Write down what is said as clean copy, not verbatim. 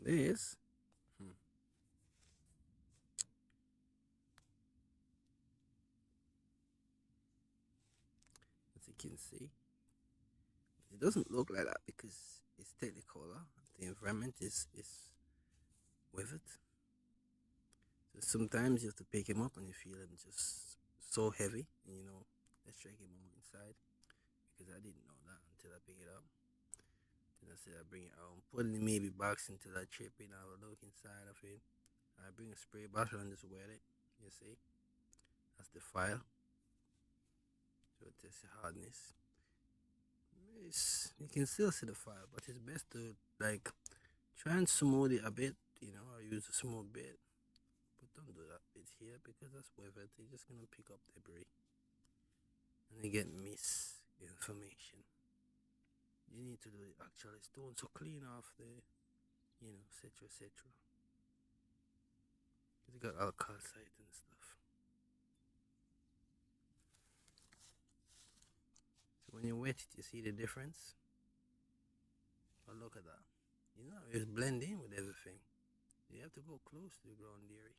this. Hmm. As you can see, it doesn't look like that because it's technicolor. The environment is with it. So sometimes you have to pick him up and you feel him just so heavy. And, let's check him out inside because I didn't know that until I pick it up. Then I said I bring it out, put it in maybe box until I chip it. Have a look inside of it. I bring a spray bottle and just wet it. You see, that's the file. So it tests the hardness. You can still see the file, but it's best to like try and smooth it a bit. Or use a small bit. But don't do that bit here because that's with it. You're just gonna pick up debris and you get misinformation. You need to do it actually stone so clean off the, etc. etc. Because you got all calcite and stuff. So when you wet it, you see the difference. But look at that. It's blending with everything. You have to go close to the ground dairy.